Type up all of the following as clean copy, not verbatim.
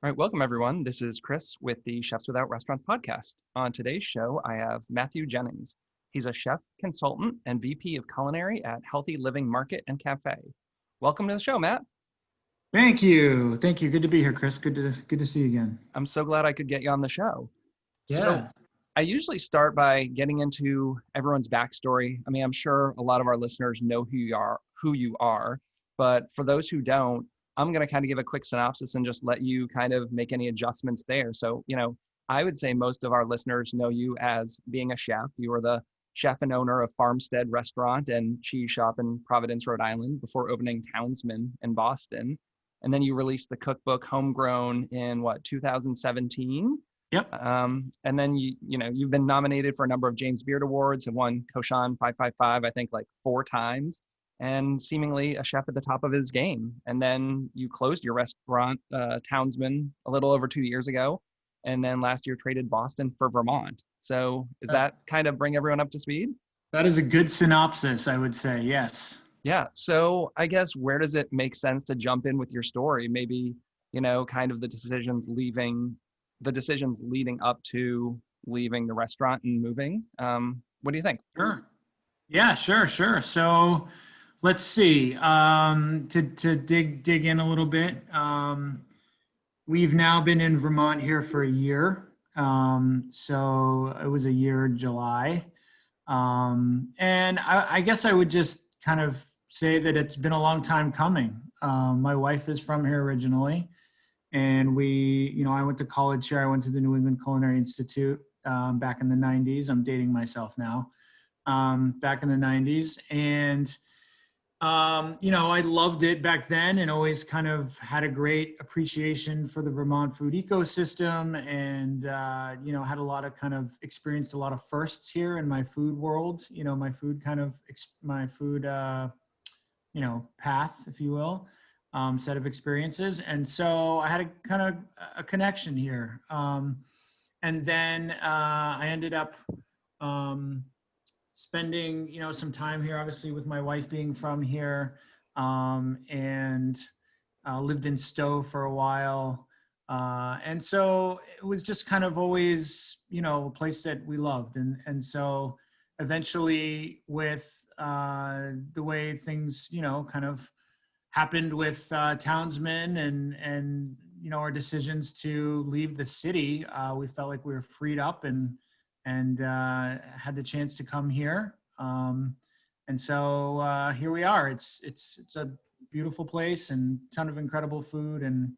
All right, welcome everyone. This is Chris with the Chefs Without Restaurants podcast. On today's show, I have Matthew Jennings. He's a chef, consultant, and VP of Culinary at Healthy Living Market and Café. Welcome to the show, Matt. Thank you. Thank you. Good to be here, Chris. Good to see you again. I'm so glad I could get you on the show. So Yeah. I usually start by getting into everyone's backstory. I mean, I'm sure a lot of our listeners know who you are, but for those who don't, I'm going to kind of give a quick synopsis and just let you kind of make any adjustments there. So, I would say most of our listeners know you as being a chef. You are the chef and owner of Farmstead restaurant and cheese shop in Providence, Rhode Island, before opening Townsman in Boston. And then you released the cookbook Homegrown in 2017? Yep. And then you've been nominated for a number of James Beard Awards, have won Koshan 555, I think like 4 times, and seemingly a chef at the top of his game. And then you closed your restaurant, Townsman, a little over 2 years ago, and then last year traded Boston for Vermont. So is that kind of bring everyone up to speed? That is a good synopsis, I would say. Yes. Yeah. So I guess where does it make sense to jump in with your story? Maybe, kind of the decisions leading up to leaving the restaurant and moving. What do you think? Sure. Yeah, sure. So let's see. To dig in a little bit. We've now been in Vermont here for a year. So it was a year in July. And I guess I would just kind of say that it's been a long time coming. My wife is from here originally. And I went to college here. I went to the New England Culinary Institute back in the 90s. I'm dating myself now. Back in the 90s. And, I loved it back then and always kind of had a great appreciation for the Vermont food ecosystem and, had a lot of experienced a lot of firsts here in my food world, my food path, if you will. Set of experiences. And so I had a connection here. And then I ended up spending, some time here, obviously with my wife being from here, and lived in Stowe for a while. And so it was just kind of always, a place that we loved. And so eventually with the way things, kind of happened with Townsman and our decisions to leave the city, we felt like we were freed up and had the chance to come here. And so here we are. It's a beautiful place and ton of incredible food, and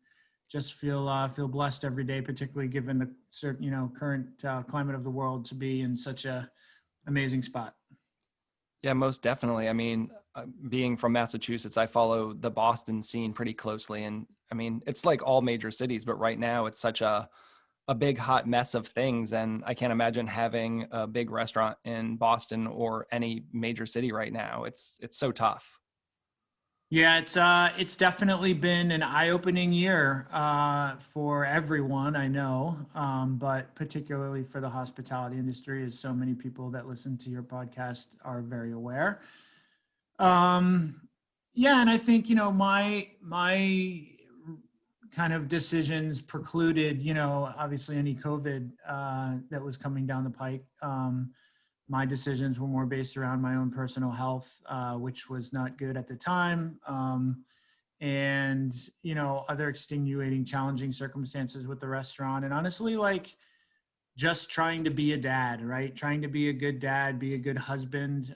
just feel blessed every day, particularly given the current climate of the world, to be in such a amazing spot. Yeah, most definitely. I mean, being from Massachusetts, I follow the Boston scene pretty closely. And I mean, it's like all major cities, but right now it's such a big hot mess of things. And I can't imagine having a big restaurant in Boston or any major city right now. It's so tough. Yeah, it's definitely been an eye-opening year for everyone, I know, but particularly for the hospitality industry, as so many people that listen to your podcast are very aware. Yeah, and I think my kind of decisions precluded, obviously any COVID that was coming down the pike. My decisions were more based around my own personal health, which was not good at the time. And, other extenuating, challenging circumstances with the restaurant. And honestly, just trying to be a dad, right? Trying to be a good dad, be a good husband,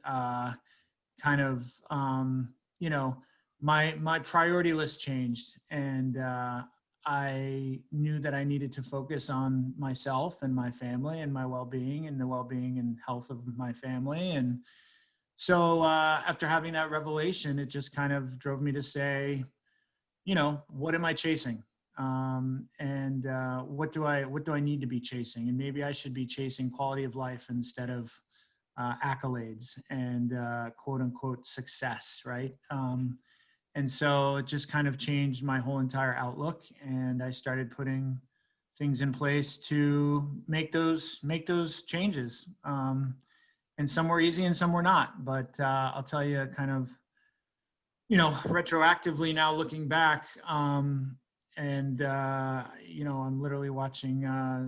my priority list changed. And I knew that I needed to focus on myself and my family and my well-being and the well-being and health of my family. And so after having that revelation, it just kind of drove me to say, what am I chasing? And what do I need to be chasing? And maybe I should be chasing quality of life instead of accolades and quote unquote success, right? And so it just kind of changed my whole entire outlook, and I started putting things in place to make those changes. And some were easy and some were not, but I'll tell you kind of, retroactively now looking back, And, I'm literally watching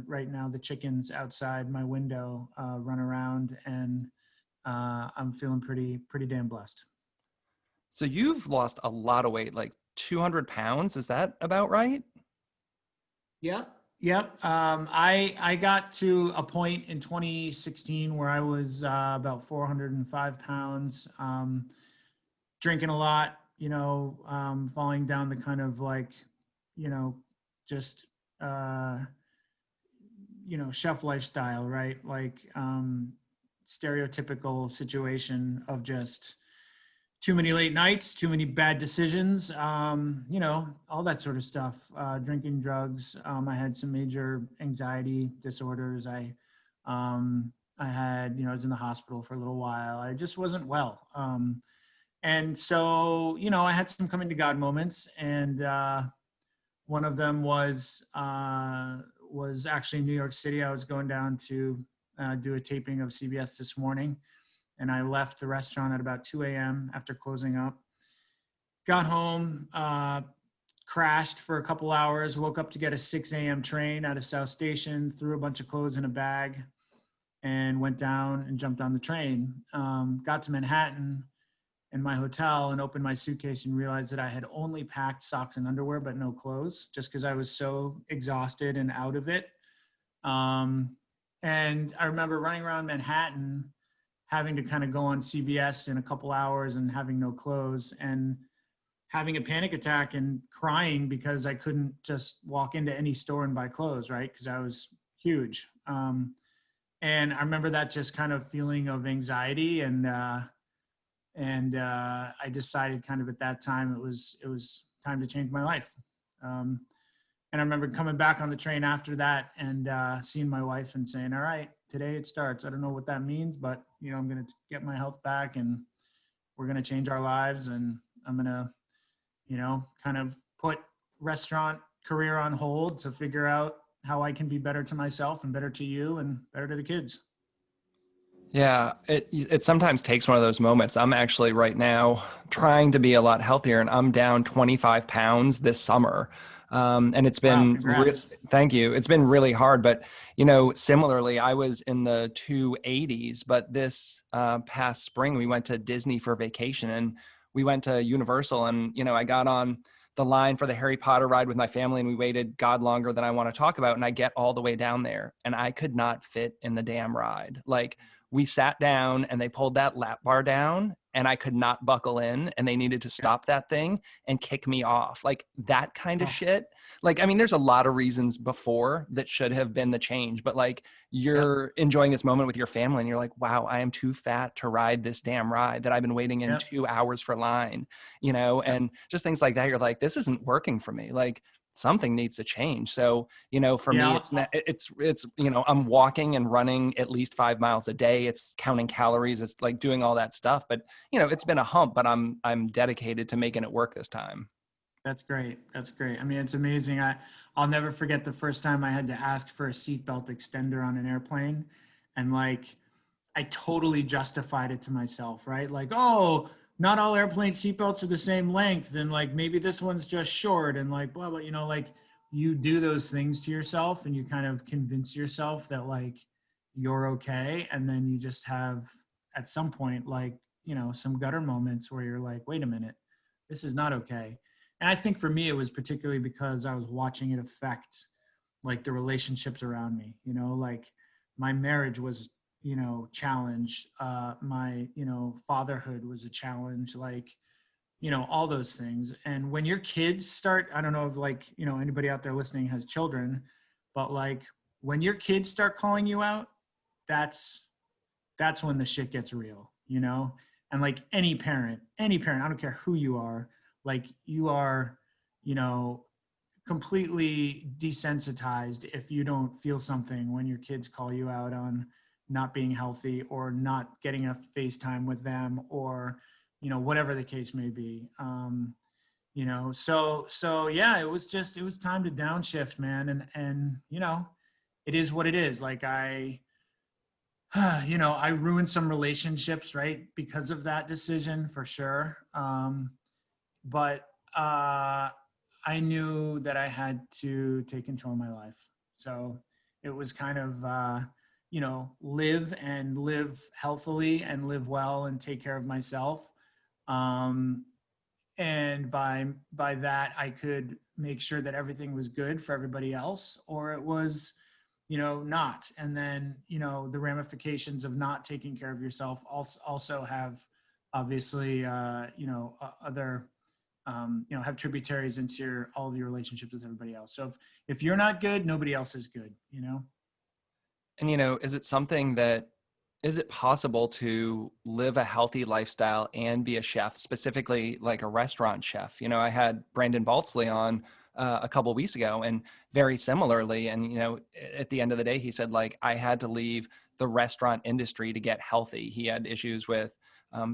right now the chickens outside my window run around, and I'm feeling pretty damn blessed. So you've lost a lot of weight, like 200 pounds. Is that about right? Yep. Yep. I got to a point in 2016 where I was about 405 pounds, drinking a lot, falling down the kind of like, you know, just, uh, chef lifestyle, right? Like stereotypical situation of just too many late nights, too many bad decisions, all that sort of stuff. Drinking drugs. I had some major anxiety disorders. I had, I was in the hospital for a little while. I just wasn't well. And so, I had some coming to God moments, and one of them was actually in New York City. I was going down to do a taping of CBS This Morning, and I left the restaurant at about 2 a.m. after closing up. Got home, crashed for a couple hours, woke up to get a 6 a.m. train out of South Station, threw a bunch of clothes in a bag, and went down and jumped on the train. Got to Manhattan in my hotel and opened my suitcase and realized that I had only packed socks and underwear, but no clothes, just because I was so exhausted and out of it. And I remember running around Manhattan, having to kind of go on CBS in a couple hours and having no clothes, and having a panic attack and crying because I couldn't just walk into any store and buy clothes, right? Because I was huge. And I remember that just kind of feeling of anxiety, and I decided kind of at that time it was time to change my life. And I remember coming back on the train after that and seeing my wife and saying, all right, today it starts. I don't know what that means, but I'm going to get my health back, and we're going to change our lives. And I'm going to, kind of put restaurant career on hold to figure out how I can be better to myself and better to you and better to the kids. Yeah, it sometimes takes one of those moments. I'm actually right now trying to be a lot healthier, and I'm down 25 pounds this summer. And it's Wow, been, congrats. thank you. It's been really hard, but similarly, I was in the 280s, but this past spring we went to Disney for vacation, and we went to Universal, and I got on the line for the Harry Potter ride with my family, and we waited God longer than I want to talk about. And I get all the way down there, and I could not fit in the damn ride. Like, we sat down and they pulled that lap bar down, and I could not buckle in, and they needed to Yeah. stop that thing and kick me off. Like, that kind of Oh, shit. Like, I mean, there's a lot of reasons before that should have been the change, but like, yep, you're enjoying this moment with your family and you're like, wow, I am too fat to ride this damn ride that I've been waiting in yep, 2 hours for line, yep, and just things like that. You're like, this isn't working for me. Like, something needs to change. So, for me, yeah. it's I'm walking and running at least 5 miles a day. It's counting calories. It's like doing all that stuff. But, it's been a hump, but I'm dedicated to making it work this time. That's great. That's great. I mean, it's amazing. I'll never forget the first time I had to ask for a seatbelt extender on an airplane. And like, I totally justified it to myself, right? Like, oh, not all airplane seatbelts are the same length. And like, maybe this one's just short, and like, blah, blah, like you do those things to yourself and you kind of convince yourself that like you're okay. And then you just have at some point, like, some gutter moments where you're like, wait a minute, this is not okay. And I think for me, it was particularly because I was watching it affect like the relationships around me, like my marriage was, challenged. My, fatherhood was a challenge, like, all those things. And when your kids start, I don't know if like, anybody out there listening has children, but like when your kids start calling you out, that's when the shit gets real, And like any parent, I don't care who you are, like you are, you know, completely desensitized if you don't feel something when your kids call you out on not being healthy or not getting a FaceTime with them, or, whatever the case may be. So yeah, it was time to downshift, man. And, it is what it is. Like I ruined some relationships, right, because of that decision, for sure. But I knew that I had to take control of my life. So it was kind of, live healthily and live well and take care of myself. Um, and by that, I could make sure that everything was good for everybody else, or it was, not. And then, the ramifications of not taking care of yourself also have obviously, other, have tributaries into all of your relationships with everybody else. So if you're not good, nobody else is good. And, is it possible to live a healthy lifestyle and be a chef, specifically like a restaurant chef? I had Brandon Baltzley on a couple of weeks ago, and very similarly. And, at the end of the day, he said, like, I had to leave the restaurant industry to get healthy. He had issues with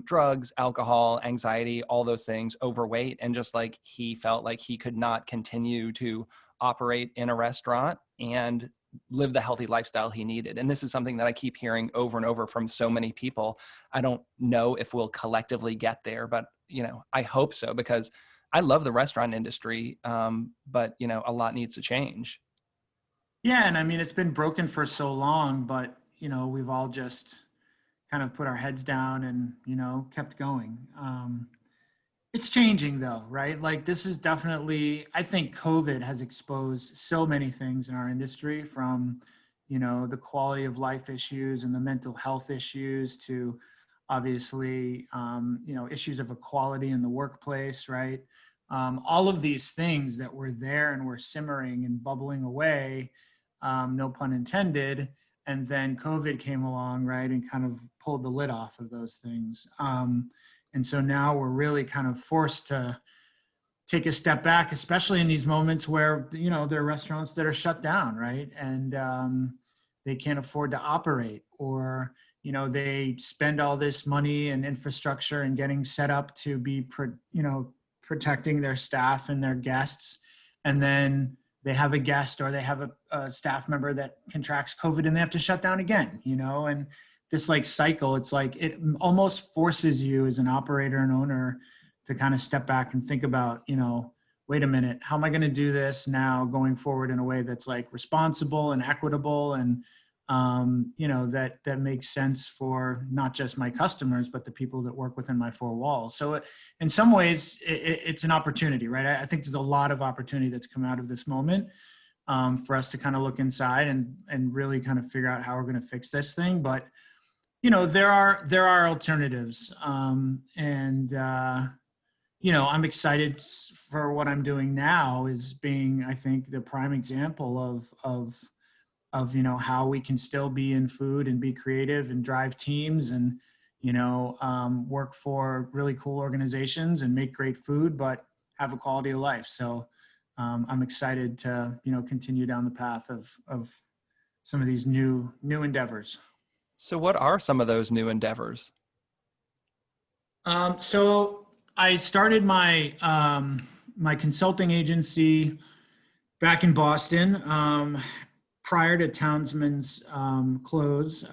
drugs, alcohol, anxiety, all those things, overweight. And just like he felt like he could not continue to operate in a restaurant and live the healthy lifestyle he needed. And this is something that I keep hearing over and over from so many people. I don't know if we'll collectively get there, but, I hope so, because I love the restaurant industry. But, a lot needs to change. Yeah. And I mean, it's been broken for so long, but, we've all just kind of put our heads down and, kept going. It's changing though, right? Like this is definitely, I think COVID has exposed so many things in our industry, from, the quality of life issues and the mental health issues to obviously, issues of equality in the workplace, right? All of these things that were there and were simmering and bubbling away, no pun intended. And then COVID came along, right, and kind of pulled the lid off of those things. And so now we're really kind of forced to take a step back, especially in these moments where, there are restaurants that are shut down, right? And they can't afford to operate, or, they spend all this money and infrastructure and getting set up to be, protecting their staff and their guests. And then they have a guest or they have a staff member that contracts COVID and they have to shut down again, and this like cycle, it's like it almost forces you as an operator and owner to kind of step back and think about, wait a minute, how am I going to do this now going forward in a way that's like responsible and equitable and, that makes sense for not just my customers, but the people that work within my four walls. So in some ways it's an opportunity, right? I think there's a lot of opportunity that's come out of this moment for us to kind of look inside and really kind of figure out how we're going to fix this thing. But there are alternatives. I'm excited for what I'm doing now, is being, I think, the prime example of how we can still be in food and be creative and drive teams and, work for really cool organizations and make great food, but have a quality of life. So I'm excited to, continue down the path of some of these new endeavors. So what are some of those new endeavors? So I started my my consulting agency back in Boston prior to Townsman's close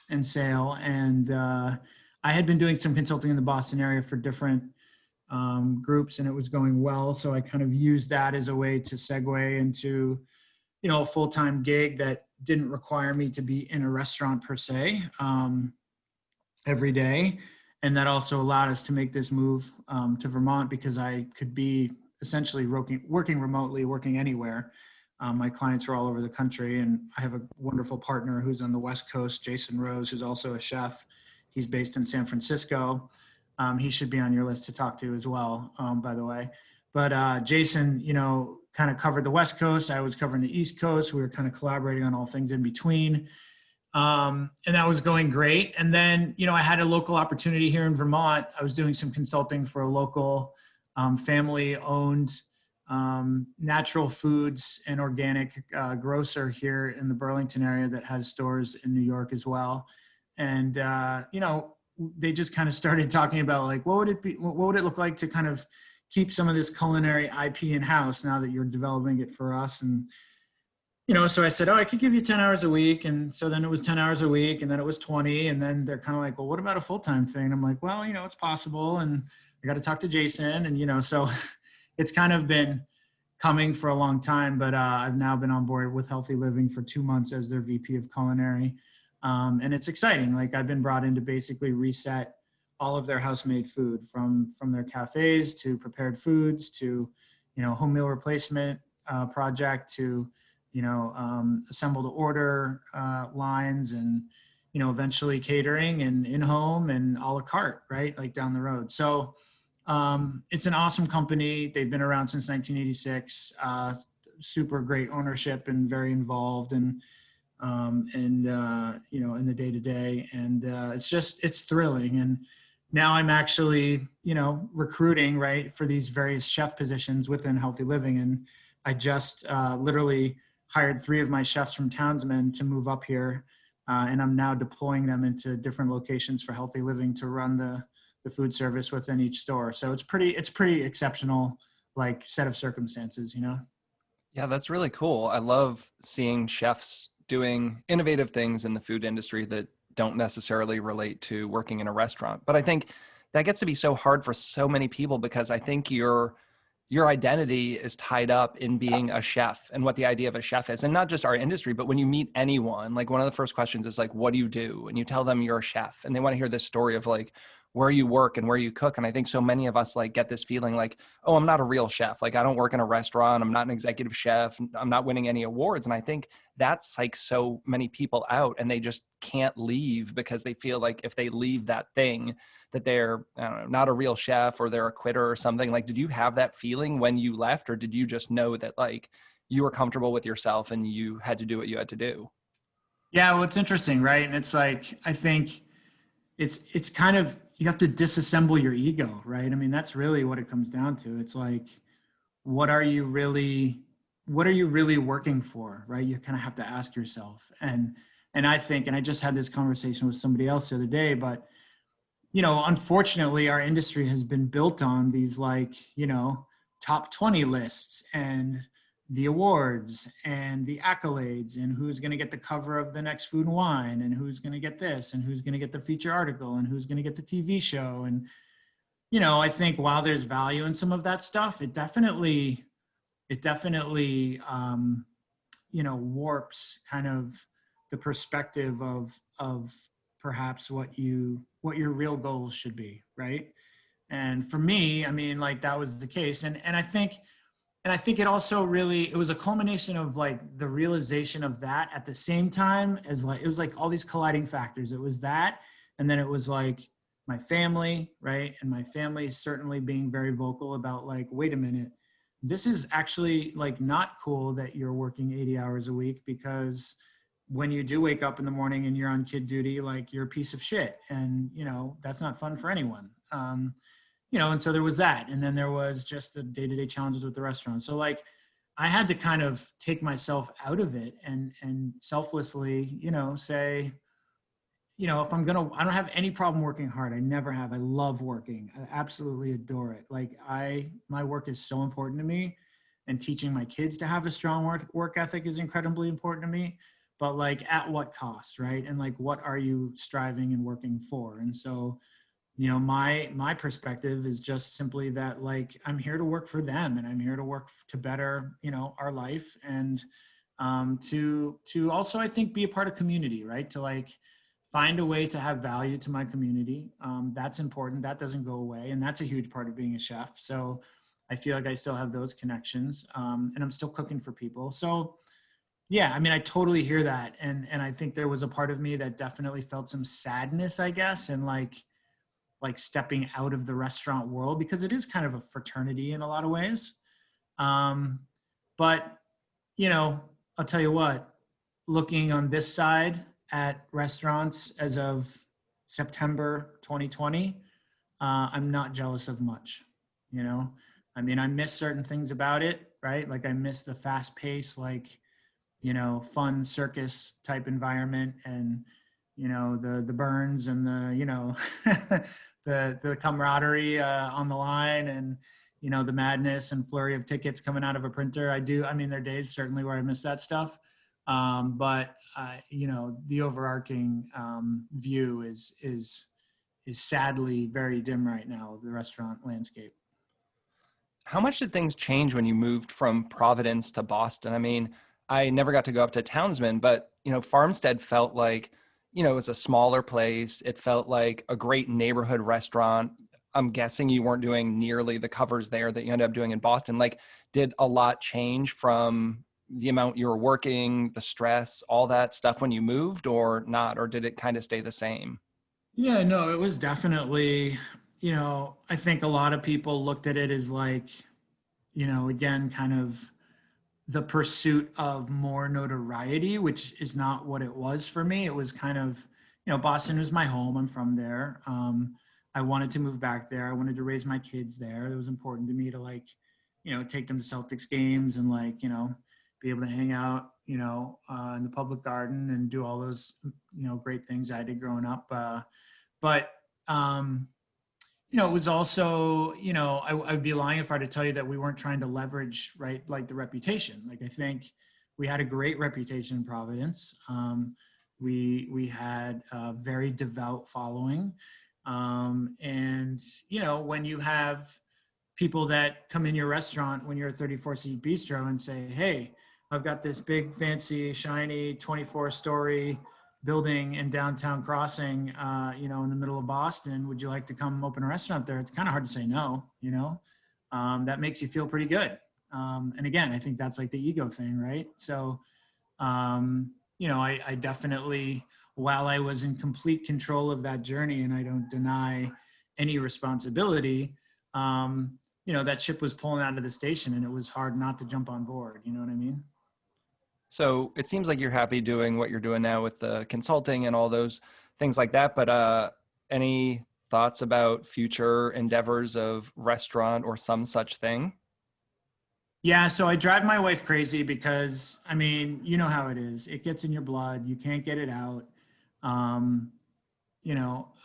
and sale, and I had been doing some consulting in the Boston area for different groups, and it was going well. So I kind of used that as a way to segue into a full-time gig that didn't require me to be in a restaurant per se every day. And that also allowed us to make this move to Vermont, because I could be essentially working remotely, working anywhere. My clients are all over the country, and I have a wonderful partner who's on the West Coast, Jason Rose, who's also a chef. He's based in San Francisco. He should be on your list to talk to as well, by the way. But Jason, kind of covered the West Coast. I was covering the East Coast. We were kind of collaborating on all things in between. And that was going great. And then, I had a local opportunity here in Vermont. I was doing some consulting for a local family-owned natural foods and organic grocer here in the Burlington area that has stores in New York as well. And, they just kind of started talking about like, what would it look like to kind of keep some of this culinary IP in-house now that you're developing it for us? And, so I said, I could give you 10 hours a week. And so then it was 10 hours a week, and then it was 20. And then they're kind of like, well, what about a full-time thing? And I'm like, well, it's possible. And I got to talk to Jason. And, so it's kind of been coming for a long time, but I've now been on board with Healthy Living for 2 months as their VP of Culinary. And it's exciting. Like, I've been brought in to basically reset all of their house-made food, from their cafes to prepared foods to, home meal replacement project to, assemble to order lines, and, eventually catering and in-home and a la carte, right? Like down the road. So it's an awesome company. They've been around since 1986. Super great ownership and very involved, and in the day to day. And it's thrilling. And now I'm actually, recruiting, right, for these various chef positions within Healthy Living. And I just literally hired 3 of my chefs from Townsman to move up here. And I'm now deploying them into different locations for Healthy Living to run the food service within each store. So it's pretty exceptional, like, set of circumstances, Yeah, that's really cool. I love seeing chefs doing innovative things in the food industry that don't necessarily relate to working in a restaurant. But I think that gets to be so hard for so many people, because I think your identity is tied up in being a chef and what the idea of a chef is. And not just our industry, but when you meet anyone, like, one of the first questions is like, what do you do? And you tell them you're a chef, and they want to hear this story of like where you work and where you cook. And I think so many of us like get this feeling like, oh, I'm not a real chef. Like, I don't work in a restaurant. I'm not an executive chef. I'm not winning any awards. And I think that's like so many people out, and they just can't leave because they feel like if they leave that thing, that they're, I don't know, not a real chef, or they're a quitter or something. Like, did you have that feeling when you left, or did you just know that like you were comfortable with yourself and you had to do what you had to do? Yeah, well, it's interesting, right? And it's like, I think it's kind of, you have to disassemble your ego, right? I mean, that's really what it comes down to. It's like, what are you really working for, right? You kind of have to ask yourself. And I think, and I just had this conversation with somebody else the other day, but unfortunately, our industry has been built on these, like, top 20 lists, and the awards and the accolades, and who's going to get the cover of the next Food and Wine, and who's going to get this, and who's going to get the feature article, and who's going to get the TV show. And, I think while there's value in some of that stuff, it definitely warps kind of the perspective of perhaps what your real goals should be, right? And for me, I mean, like, that was the case. And I think it also really, it was a culmination of like the realization of that at the same time as, like, it was like all these colliding factors. It was that, and then it was like my family, right? And my family certainly being very vocal about, like, wait a minute, this is actually, like, not cool that you're working 80 hours a week, because when you do wake up in the morning and you're on kid duty, like, you're a piece of shit. And, that's not fun for anyone. And so there was that. And then there was just the day-to-day challenges with the restaurant. So, like, I had to kind of take myself out of it and selflessly, say, if I don't have any problem working hard. I never have. I love working. I absolutely adore it. Like, my work is so important to me, and teaching my kids to have a strong work ethic is incredibly important to me. But, like, at what cost, right? And, like, what are you striving and working for? And so, my perspective is just simply that, like, I'm here to work for them, and I'm here to work to better, our life, and to also, I think, be a part of community, right? To, like, find a way to have value to my community. That's important. That doesn't go away, and that's a huge part of being a chef. So I feel like I still have those connections, and I'm still cooking for people. So yeah, I mean, I totally hear that, and I think there was a part of me that definitely felt some sadness, I guess, and like stepping out of the restaurant world, because it is kind of a fraternity in a lot of ways. Um, but, I'll tell you what, looking on this side at restaurants as of September 2020, I'm not jealous of much, I mean, I miss certain things about it, right? Like, I miss the fast pace, like, fun circus type environment, and, the burns, and the camaraderie on the line, and, the madness and flurry of tickets coming out of a printer. I mean, there are days certainly where I miss that stuff. But the overarching view is sadly very dim right now of the restaurant landscape. How much did things change when you moved from Providence to Boston? I mean, I never got to go up to Townsman, but Farmstead felt like, it was a smaller place. It felt like a great neighborhood restaurant. I'm guessing you weren't doing nearly the covers there that you ended up doing in Boston. Like, did a lot change from the amount you were working, the stress, all that stuff when you moved or not? Or did it kind of stay the same? Yeah, no, it was definitely, I think a lot of people looked at it as like, again, kind of the pursuit of more notoriety, which is not what it was for me. It was kind of, Boston was my home. I'm from there. I wanted to move back there. I wanted to raise my kids there. It was important to me to like, take them to Celtics games and like, be able to hang out, in the public garden and do all those, great things I did growing up. But it was also, I'd be lying if I were to tell you that we weren't trying to leverage, right, like the reputation. Like I think we had a great reputation in Providence. We had a very devout following. And, when you have people that come in your restaurant when you're a 34-seat bistro and say, hey, I've got this big, fancy, shiny 24-story building in downtown Crossing, in the middle of Boston. Would you like to come open a restaurant there? It's kind of hard to say no, that makes you feel pretty good. And again, I think that's like the ego thing, right? So, I definitely, while I was in complete control of that journey and I don't deny any responsibility, that ship was pulling out of the station and it was hard not to jump on board. You know what I mean? So it seems like you're happy doing what you're doing now with the consulting and all those things like that. But any thoughts about future endeavors of restaurant or some such thing? Yeah, so I drive my wife crazy because, I mean, you know how it is. It gets in your blood. You can't get it out. Um,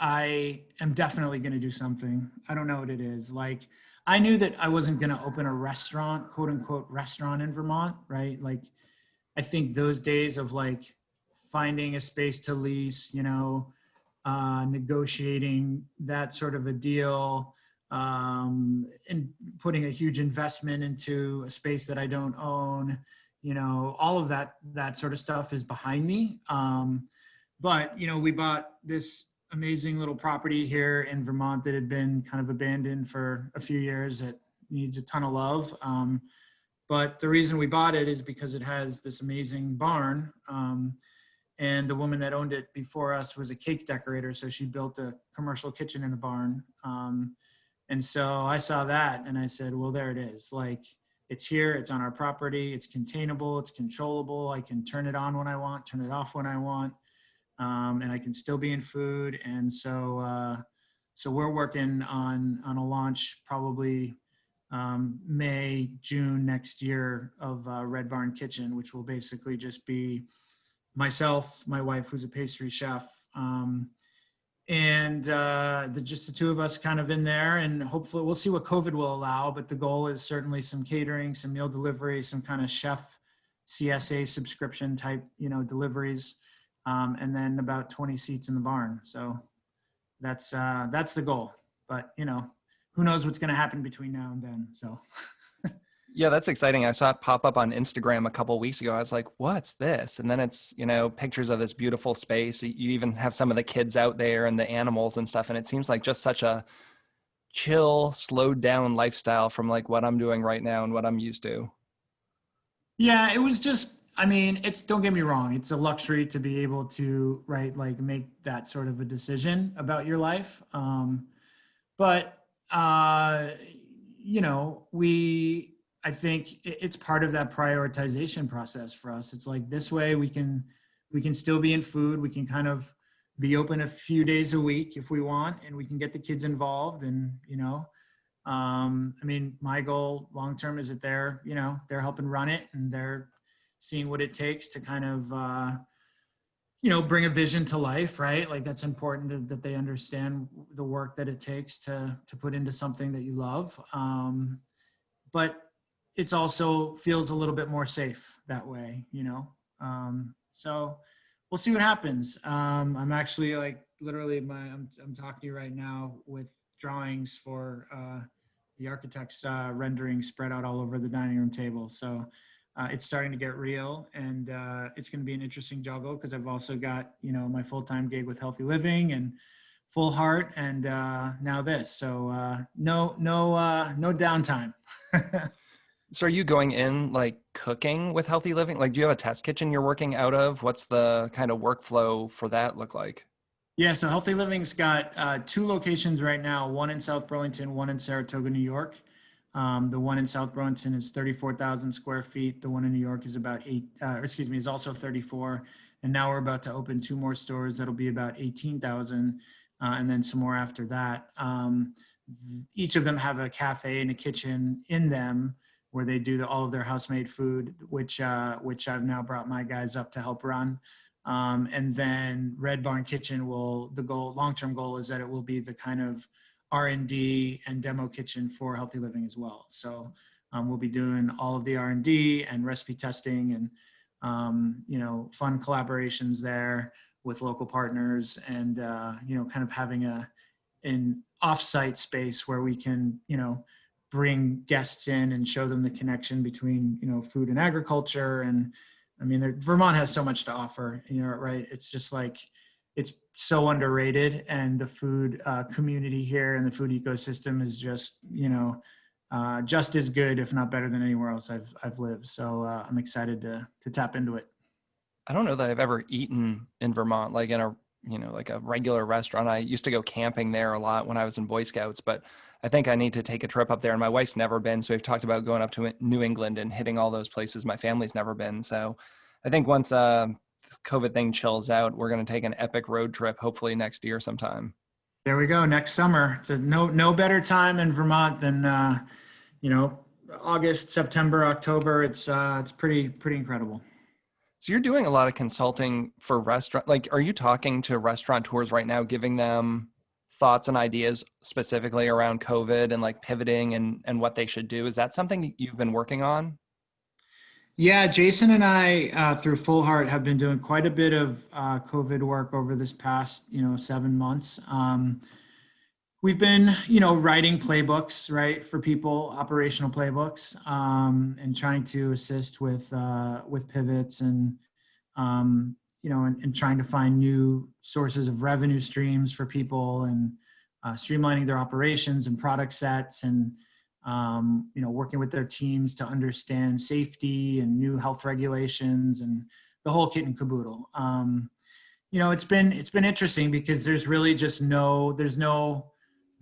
I am definitely going to do something. I don't know what it is. Like, I knew that I wasn't going to open a restaurant, quote unquote, restaurant in Vermont, right? Like, I think those days of like finding a space to lease, negotiating that sort of a deal, and putting a huge investment into a space that I don't own, all of that sort of stuff is behind me. But we bought this amazing little property here in Vermont that had been kind of abandoned for a few years. It needs a ton of love. But the reason we bought it is because it has this amazing barn. And the woman that owned it before us was a cake decorator. So she built a commercial kitchen in the barn. And so I saw that and I said, well, there it is. Like, it's here, it's on our property, it's containable, it's controllable. I can turn it on when I want, turn it off when I want. And I can still be in food. And so, so we're working on a launch probably May, June next year of Red Barn Kitchen, which will basically just be myself, my wife, who's a pastry chef, and just the two of us kind of in there. And hopefully we'll see what COVID will allow, but the goal is certainly some catering, some meal delivery, some kind of chef CSA subscription type, deliveries, and then about 20 seats in the barn. So that's the goal. But, who knows what's going to happen between now and then. So. Yeah, that's exciting. I saw it pop up on Instagram a couple of weeks ago. I was like, what's this? And then it's, pictures of this beautiful space. You even have some of the kids out there and the animals and stuff. And it seems like just such a chill, slowed down lifestyle from like what I'm doing right now and what I'm used to. Yeah, it was just, I mean, don't get me wrong. It's a luxury to be able to, right, like make that sort of a decision about your life. But, I think it's part of that prioritization process for us. It's like this way we can still be in food. We can kind of be open a few days a week if we want, and we can get the kids involved. And, I mean, my goal long-term is that they're helping run it and they're seeing what it takes to kind of, bring a vision to life, right? Like that's important that they understand the work that it takes to put into something that you love. But it's also feels a little bit more safe that way, so we'll see what happens. I'm actually like literally I'm talking to you right now with drawings for, the architect's rendering spread out all over the dining room table. So it's starting to get real, and it's going to be an interesting juggle because I've also got, my full-time gig with Healthy Living and Full Heart, and now this. So no downtime. So are you going in like cooking with Healthy Living? Like, do you have a test kitchen you're working out of? What's the kind of workflow for that look like? Yeah, so Healthy Living's got two locations right now, one in South Burlington, one in Saratoga, New York. The one in South Burlington is 34,000 square feet. The one in New York is is also 34. And now we're about to open two more stores that'll be about 18,000, and then some more after that. Each of them have a cafe and a kitchen in them where they do all of their house-made food, which I've now brought my guys up to help run. And then Red Barn Kitchen long-term goal is that it will be the kind of R&D and demo kitchen for Healthy Living as well. So we'll be doing all of the R&D and recipe testing and fun collaborations there with local partners, and kind of having an off-site space where we can bring guests in and show them the connection between food and agriculture. And I mean, Vermont has so much to offer, right? It's just like, it's so underrated, and the food community here and the food ecosystem is just, just as good, if not better than anywhere else I've lived. So I'm excited to tap into it. I don't know that I've ever eaten in Vermont, like in a, like a regular restaurant. I used to go camping there a lot when I was in Boy Scouts, but I think I need to take a trip up there. And my wife's never been, so we've talked about going up to New England and hitting all those places my family's never been. So I think once this COVID thing chills out, we're going to take an epic road trip, hopefully next year sometime. There we go. Next summer. It's no better time in Vermont than August, September, October. It's pretty incredible. So you're doing a lot of consulting for restaurant. Like, are you talking to restaurateurs right now, giving them thoughts and ideas specifically around COVID and like pivoting and what they should do? Is that something you've been working on? Yeah, Jason and I, through Full Heart, have been doing quite a bit of COVID work over this past, 7 months. We've been, writing playbooks, right, for people, operational playbooks, and trying to assist with pivots and, and trying to find new sources of revenue streams for people, and streamlining their operations and product sets, and working with their teams to understand safety and new health regulations and the whole kit and caboodle. It's been interesting because there's really just there's no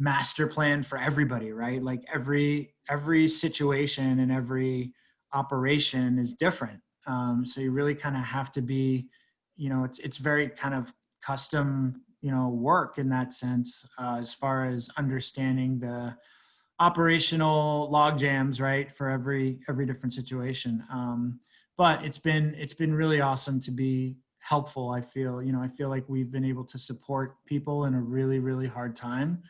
master plan for everybody, right? Like every situation and every operation is different. So you really kind of have to be, it's very kind of custom, work in that sense, as far as understanding the operational log jams, right, for every different situation. But it's been really awesome to be helpful. I feel like we've been able to support people in a really, really hard time.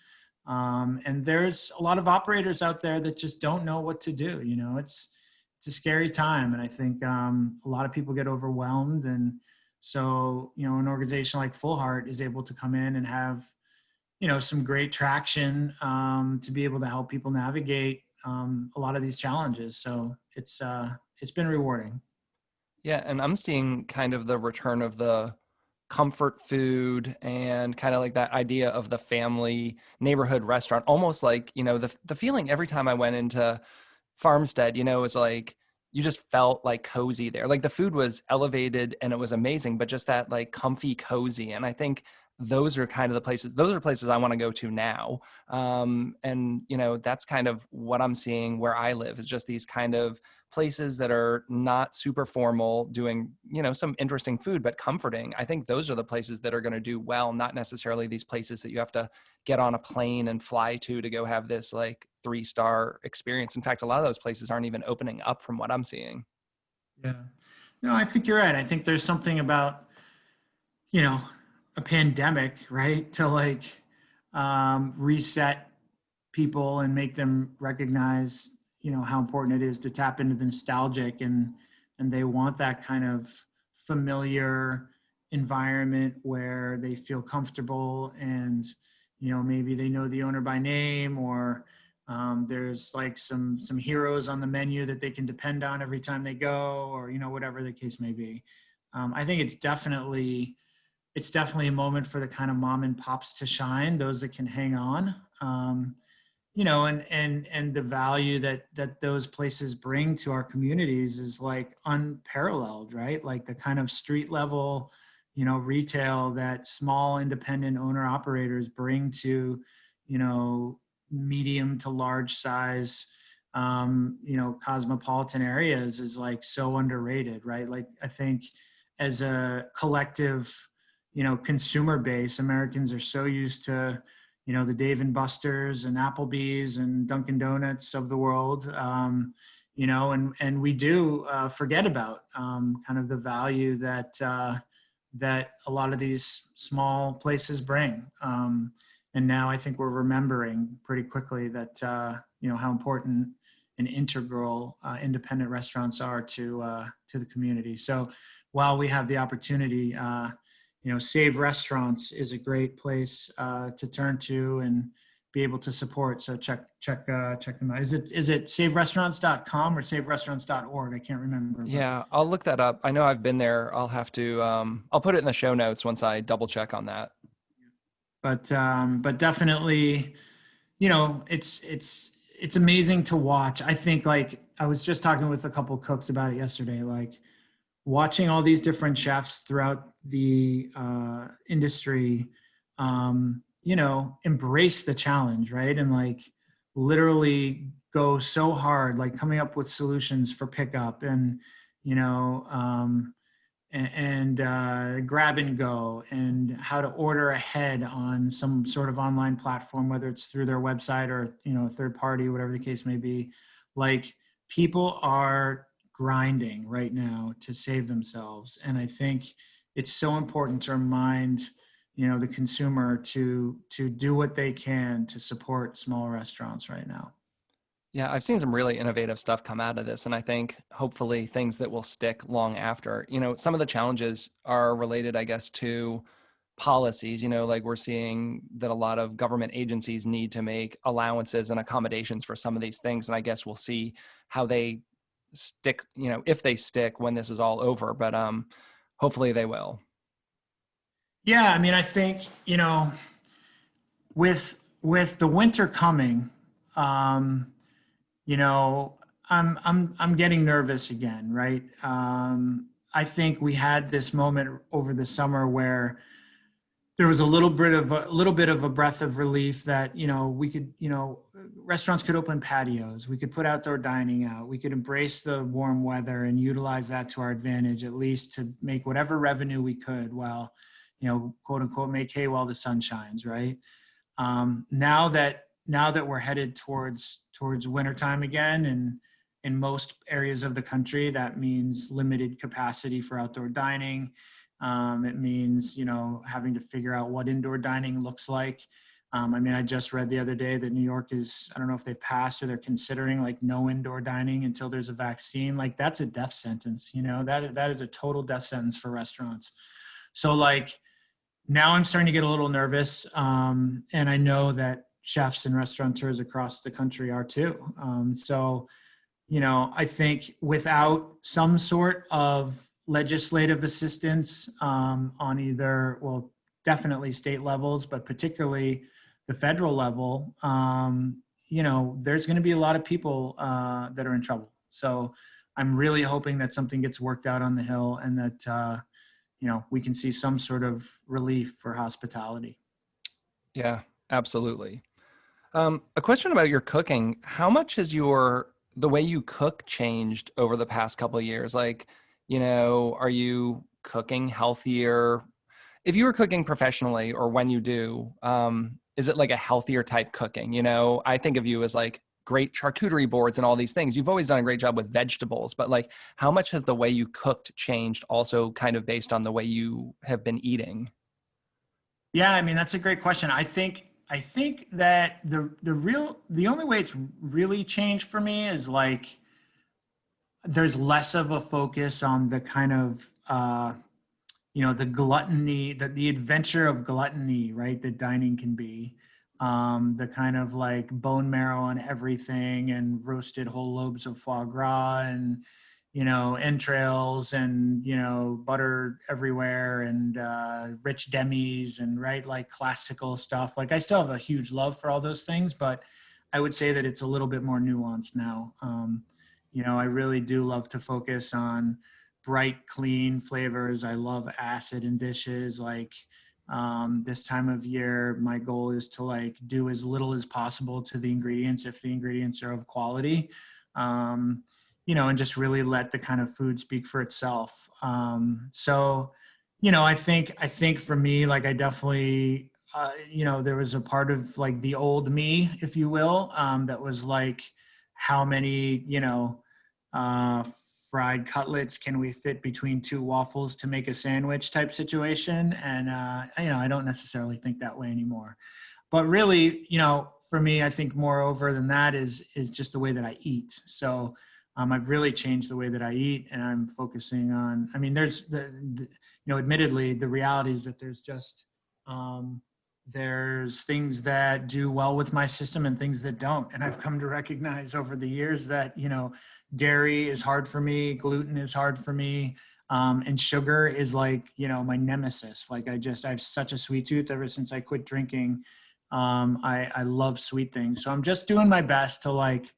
And there's a lot of operators out there that just don't know what to do. It's a scary time. And I think a lot of people get overwhelmed. And so, an organization like Full Heart is able to come in and have, some great traction to be able to help people navigate a lot of these challenges. So it's been rewarding. Yeah, and I'm seeing kind of the return of the comfort food and kind of like that idea of the family neighborhood restaurant, almost like, the feeling every time I went into Farmstead, was like, you just felt like cozy there. Like the food was elevated and it was amazing, but just that like comfy, cozy. And I think those are places I want to go to now. And that's kind of what I'm seeing where I live, is just these kind of places that are not super formal, doing, some interesting food, but comforting. I think those are the places that are going to do well, not necessarily these places that you have to get on a plane and fly to go have this like 3-star experience. In fact, a lot of those places aren't even opening up from what I'm seeing. Yeah. No, I think you're right. I think there's something about, a pandemic, right, to like reset people and make them recognize, how important it is to tap into the nostalgic, and they want that kind of familiar environment where they feel comfortable, and maybe they know the owner by name, or There's like some heroes on the menu that they can depend on every time they go, or, whatever the case may be. I think it's definitely a moment for the kind of mom and pops to shine, those that can hang on. And the value that those places bring to our communities is like unparalleled, right? Like the kind of street level, retail that small independent owner operators bring to, medium to large size, cosmopolitan areas is like so underrated, right? Like I think as a collective, consumer base, Americans are so used to, the Dave and Buster's and Applebee's and Dunkin' Donuts of the world, and we do forget about kind of the value that a lot of these small places bring. And now I think we're remembering pretty quickly that, how important and integral independent restaurants are to the community. So while we have the opportunity, Save Restaurants is a great place to turn to and be able to support. So check them out. Is it saverestaurants.com or saverestaurants.org? I can't remember. Yeah, I'll look that up. I know I've been there. I'll have to, I'll put it in the show notes once I double check on that. But definitely, it's amazing to watch. I think, like, I was just talking with a couple cooks about it yesterday, like watching all these different chefs throughout the industry, embrace the challenge, right? And like literally go so hard, like coming up with solutions for pickup and, grab and go, and how to order ahead on some sort of online platform, whether it's through their website or, a third party, whatever the case may be. Like people are grinding right now to save themselves. And I think it's so important to remind, the consumer to do what they can to support small restaurants right now. Yeah, I've seen some really innovative stuff come out of this, and I think hopefully things that will stick long after. Some of the challenges are related, I guess, to policies. Like we're seeing that a lot of government agencies need to make allowances and accommodations for some of these things, and I guess we'll see how they stick, if they stick when this is all over, but hopefully they will. Yeah, I mean, I think, with the winter coming, I'm getting nervous again, right? I think we had this moment over the summer where there was a little bit of a breath of relief that, we could, restaurants could open patios, we could put outdoor dining out, we could embrace the warm weather and utilize that to our advantage, at least to make whatever revenue we could while, quote unquote, make hay while the sun shines, right? Now that we're headed towards wintertime again, and in most areas of the country, that means limited capacity for outdoor dining. It means, having to figure out what indoor dining looks like. I just read the other day that New York is, I don't know if they passed or they're considering like no indoor dining until there's a vaccine. Like that's a death sentence, that is a total death sentence for restaurants. So like now I'm starting to get a little nervous. And I know that chefs and restaurateurs across the country are too. I think without some sort of legislative assistance on either, well, definitely state levels, but particularly the federal level, there's going to be a lot of people that are in trouble. So I'm really hoping that something gets worked out on the Hill and that, we can see some sort of relief for hospitality. Yeah, absolutely. A question about your cooking. How much has the way you cook changed over the past couple of years? Like, are you cooking healthier? If you were cooking professionally, or when you do, is it like a healthier type cooking? I think of you as like great charcuterie boards and all these things. You've always done a great job with vegetables, but like how much has the way you cooked changed also kind of based on the way you have been eating? Yeah, I mean, that's a great question. I think that the only way it's really changed for me is like there's less of a focus on the kind of the gluttony, the adventure of gluttony, right, that dining can be. the kind of like bone marrow on everything and roasted whole lobes of foie gras and, entrails and, butter everywhere and rich demis and right, like classical stuff. Like I still have a huge love for all those things, but I would say that it's a little bit more nuanced now. I really do love to focus on bright, clean flavors. I love acid in dishes. Like this time of year, my goal is to like do as little as possible to the ingredients if the ingredients are of quality. And just really let the kind of food speak for itself. I think for me, like I definitely, there was a part of like the old me, if you will, that was like, how many, fried cutlets can we fit between two waffles to make a sandwich type situation? And, I don't necessarily think that way anymore. But really, for me, I think moreover than that is just the way that I eat. So I've really changed the way that I eat, and I'm focusing on, there's admittedly, the reality is that there's just, there's things that do well with my system and things that don't. And I've come to recognize over the years that, dairy is hard for me, gluten is hard for me. And sugar is like, my nemesis. Like I have such a sweet tooth ever since I quit drinking. I love sweet things. So I'm just doing my best to like,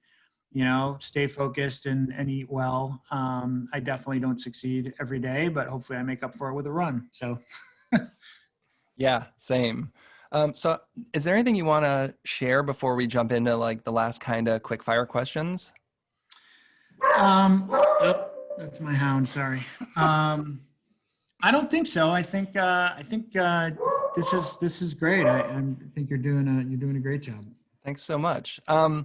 stay focused and eat well. I definitely don't succeed every day, but hopefully I make up for it with a run. So. Yeah, same. So is there anything you want to share before we jump into like the last kind of quick fire questions? That's my hound. Sorry. I don't think so. I think this is great. I think you're doing a great job. Thanks so much. All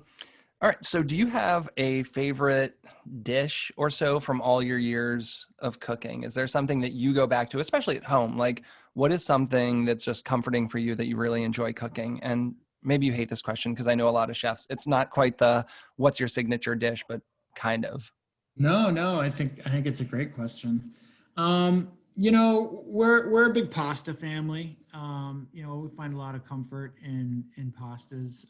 right. So do you have a favorite dish or so from all your years of cooking? Is there something that you go back to, especially at home? Like what is something that's just comforting for you that you really enjoy cooking? And maybe you hate this question because I know a lot of chefs, it's not quite the what's your signature dish, but kind of. No, I think it's a great question. We're a big pasta family. We find a lot of comfort in pastas.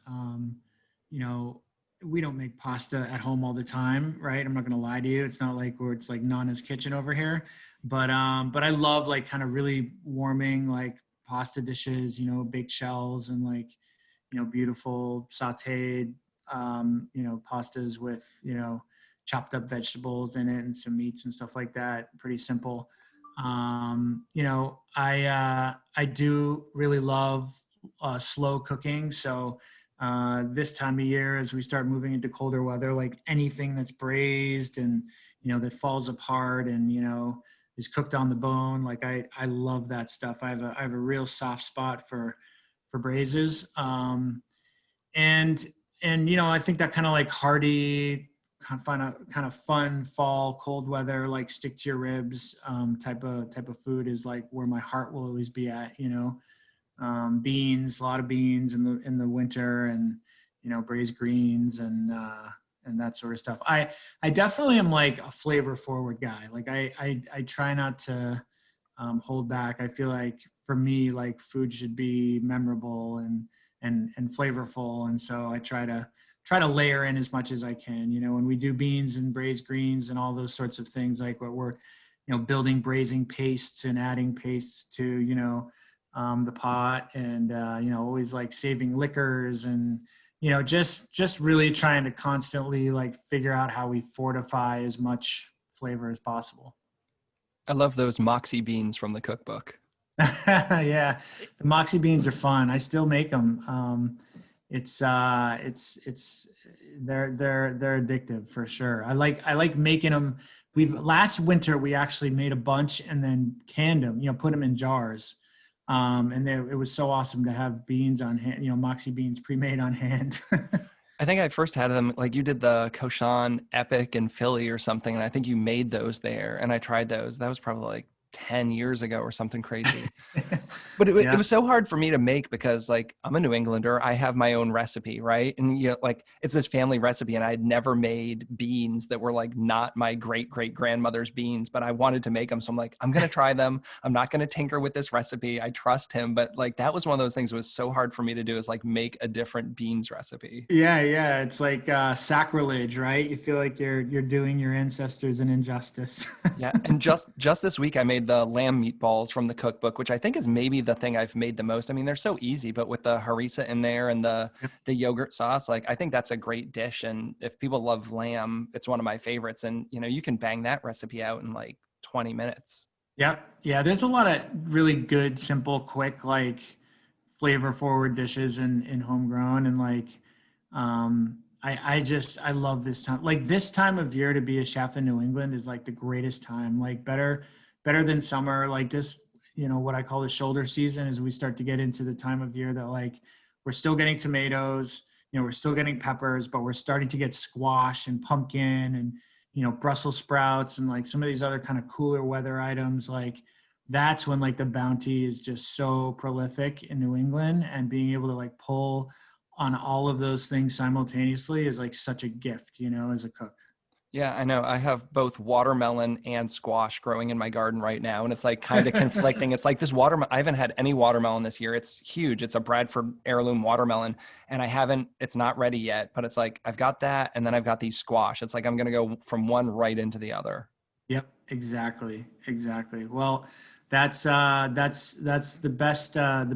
We don't make pasta at home all the time, right? I'm not going to lie to you. It's not like where it's like Nana's kitchen over here, but I love like kind of really warming like pasta dishes, baked shells and like, beautiful sauteed, pastas with, chopped up vegetables in it and some meats and stuff like that. Pretty simple. I do really love slow cooking. So this time of year, as we start moving into colder weather, like anything that's braised and, that falls apart and, is cooked on the bone. Like I love that stuff. I have a real soft spot for braises. And I think that kind of like hearty, kind of fun fall, cold weather, like stick to your ribs, type of food is like where my heart will always be at, beans, a lot of beans in the winter and, braised greens and that sort of stuff. I definitely am like a flavor forward guy. Like I try not to hold back. I feel like for me, like food should be memorable and flavorful. And so I try to layer in as much as I can, when we do beans and braised greens and all those sorts of things, like what we're, building braising pastes and adding pastes to, the pot and, always like saving liquors and, just really trying to constantly like figure out how we fortify as much flavor as possible. I love those moxie beans from the cookbook. Yeah. The moxie beans are fun. I still make them. It's they're addictive for sure. I like making them. Last winter we actually made a bunch and then canned them, put them in jars. And it was so awesome to have beans on hand, moxie beans pre-made on hand. I think I first had them, like you did the Koshan Epic in Philly or something. And I think you made those there and I tried those. That was probably like 10 years ago or something crazy. But it Yeah. was so hard for me to make because like I'm a New Englander. I have my own recipe, right? And you know, like it's this family recipe, and I had never made beans that were like not my great great grandmother's beans, but I wanted to make them. So I'm like, I'm gonna try them. I'm not gonna tinker with this recipe. I trust him. But like that was one of those things that was so hard for me to do is like make a different beans recipe. Yeah, yeah. It's like sacrilege, right? You feel like you're doing your ancestors an injustice. Yeah, and just this week I made the lamb meatballs from the cookbook, which I think is maybe the thing I've made the most. I mean, they're so easy, but with the harissa in there and Yep. the yogurt sauce, like I think that's a great dish. And if people love lamb, it's one of my favorites. And you know, you can bang that recipe out in like 20 minutes. Yep. Yeah, there's a lot of really good, simple, quick, like flavor forward dishes in homegrown. And like I love this time. Like this time of year to be a chef in New England is like the greatest time. Like better than summer. Like just, you know, what I call the shoulder season as we start to get into the time of year that like we're still getting tomatoes, you know, we're still getting peppers, but we're starting to get squash and pumpkin and, you know, Brussels sprouts and like some of these other kind of cooler weather items. Like that's when like the bounty is just so prolific in New England, and being able to like pull on all of those things simultaneously is like such a gift, you know, as a cook. Yeah, I know. I have both watermelon and squash growing in my garden right now, and it's like kind of conflicting. It's like this watermelon. I haven't had any watermelon this year. It's huge. It's a Bradford heirloom watermelon, and it's not ready yet, but it's like I've got that, and then I've got these squash. It's like I'm going to go from one right into the other. Yep, exactly, exactly. Well, that's the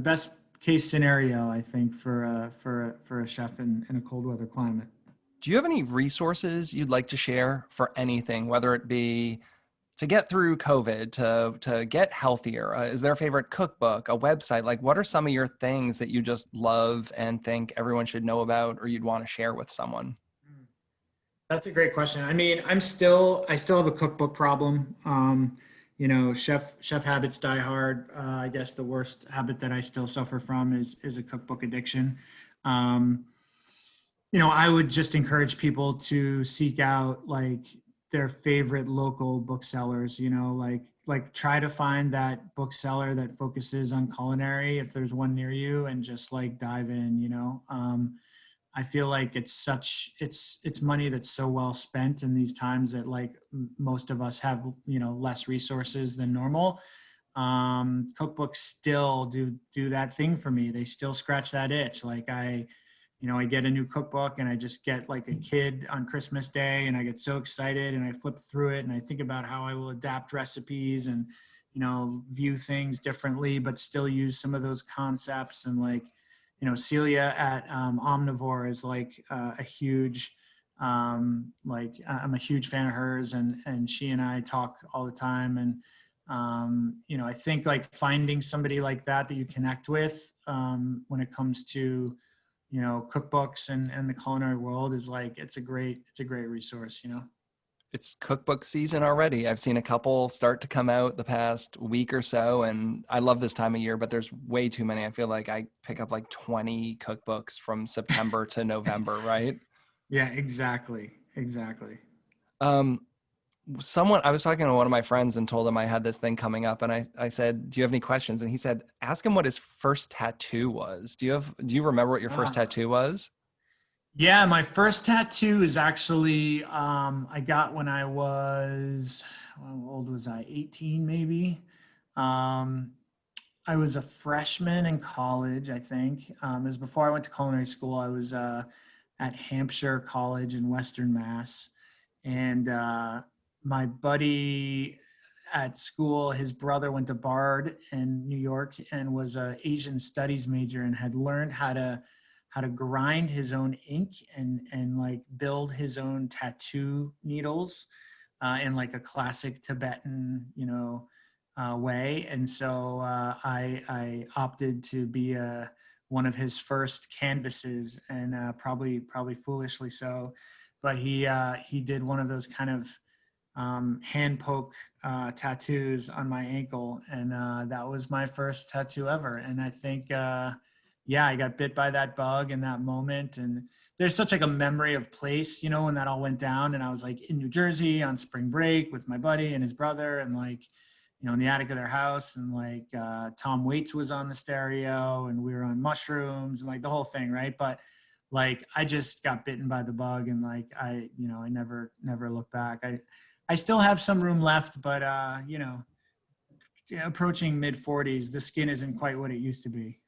best case scenario, I think, for a chef in a cold weather climate. Do you have any resources you'd like to share for anything, whether it be to get through COVID, to get healthier? Is there a favorite cookbook, a website? Like, what are some of your things that you just love and think everyone should know about, or you'd want to share with someone? That's a great question. I mean, I still have a cookbook problem. You know, chef habits die hard. I guess the worst habit that I still suffer from is a cookbook addiction. Um, you know, I would just encourage people to seek out like their favorite local booksellers, you know, like try to find that bookseller that focuses on culinary if there's one near you, and just like dive in, you know. I feel like it's money that's so well spent in these times that like most of us have, you know, less resources than normal. Cookbooks still do that thing for me. They still scratch that itch. Like you know, I get a new cookbook and I just get like a kid on Christmas Day, and I get so excited and I flip through it and I think about how I will adapt recipes and, you know, view things differently, but still use some of those concepts. And like, you know, Celia at Omnivore is like a huge, like I'm a huge fan of hers, and she and I talk all the time. And, you know, I think like finding somebody like that you connect with when it comes to, you know, cookbooks and the culinary world is like, it's a great resource, you know. It's cookbook season already. I've seen a couple start to come out the past week or so, and I love this time of year, but there's way too many. I feel like I pick up like 20 cookbooks from September to November, right? Yeah, exactly. Exactly. Um, I was talking to one of my friends and told him I had this thing coming up, and I said, "Do you have any questions?" And he said, "Ask him what his first tattoo was." Do you remember what your first Ah. tattoo was? Yeah, my first tattoo is actually I got when I was, how old was I? 18 maybe. Um, I was a freshman in college, I think. It was before I went to culinary school. I was at Hampshire College in Western Mass, and my buddy at school, his brother went to Bard in New York and was a Asian studies major and had learned how to grind his own ink and like build his own tattoo needles in like a classic Tibetan, you know, way. And so I opted to be one of his first canvases, and probably foolishly so, but he did one of those kind of hand poke tattoos on my ankle, and that was my first tattoo ever. And I think yeah, I got bit by that bug in that moment. And there's such like a memory of place, you know, when that all went down, and I was like in New Jersey on spring break with my buddy and his brother, and like, in the attic of their house, and like Tom Waits was on the stereo, and we were on mushrooms, and like the whole thing, right? But like I just got bitten by the bug, and like I never looked back. I still have some room left, but approaching mid 40s, the skin isn't quite what it used to be.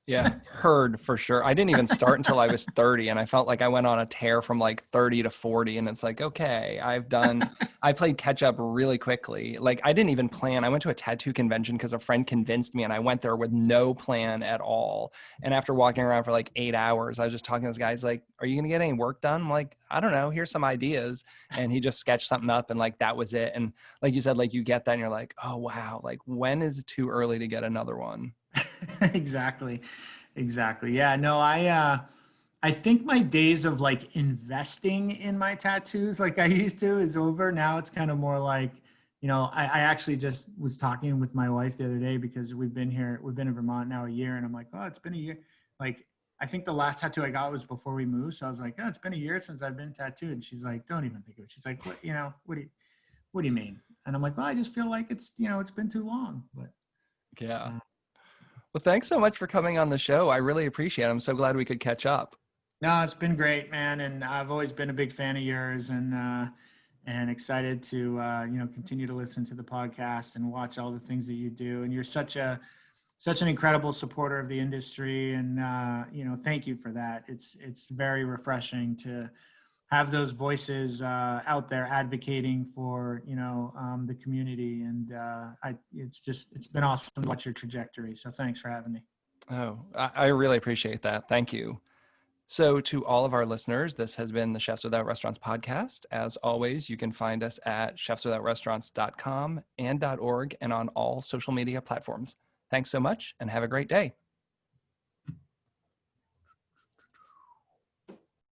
Yeah, heard for sure. I didn't even start until I was 30, and I felt like I went on a tear from like 30 to 40, and it's like, okay, I played catch up really quickly. Like I didn't even plan. I went to a tattoo convention because a friend convinced me, and I went there with no plan at all. And after walking around for like 8 hours, I was just talking to this guy. He's like, "Are you gonna get any work done?" I'm like, "I don't know. Here's some ideas." And he just sketched something up, and like that was it. And like you said, like you get that, and you're like, "Oh wow, like when is it too early to get another one?" Exactly. Yeah, no, I think my days of like investing in my tattoos like I used to is over. Now it's kind of more like, I actually just was talking with my wife the other day because we've been in Vermont now a year, and I'm like, oh, it's been a year. Like, I think the last tattoo I got was before we moved. So I was like, oh, it's been a year since I've been tattooed. And she's like, don't even think of it. She's like, what do you mean? And I'm like, well, I just feel like it's been too long, but Yeah. Well, thanks so much for coming on the show. I really appreciate it. I'm so glad we could catch up. no, it's been great, man. And I've always been a big fan of yours, and excited to continue to listen to the podcast and watch all the things that you do. And you're such an incredible supporter of the industry, and thank you for that. It's very refreshing to have those voices out there advocating for the community, and it's been awesome to watch your trajectory. So thanks for having me. Oh, I really appreciate that. Thank you. So to all of our listeners, this has been the Chefs Without Restaurants podcast. As always, you can find us at chefswithoutrestaurants.com and .org and on all social media platforms. Thanks so much and have a great day.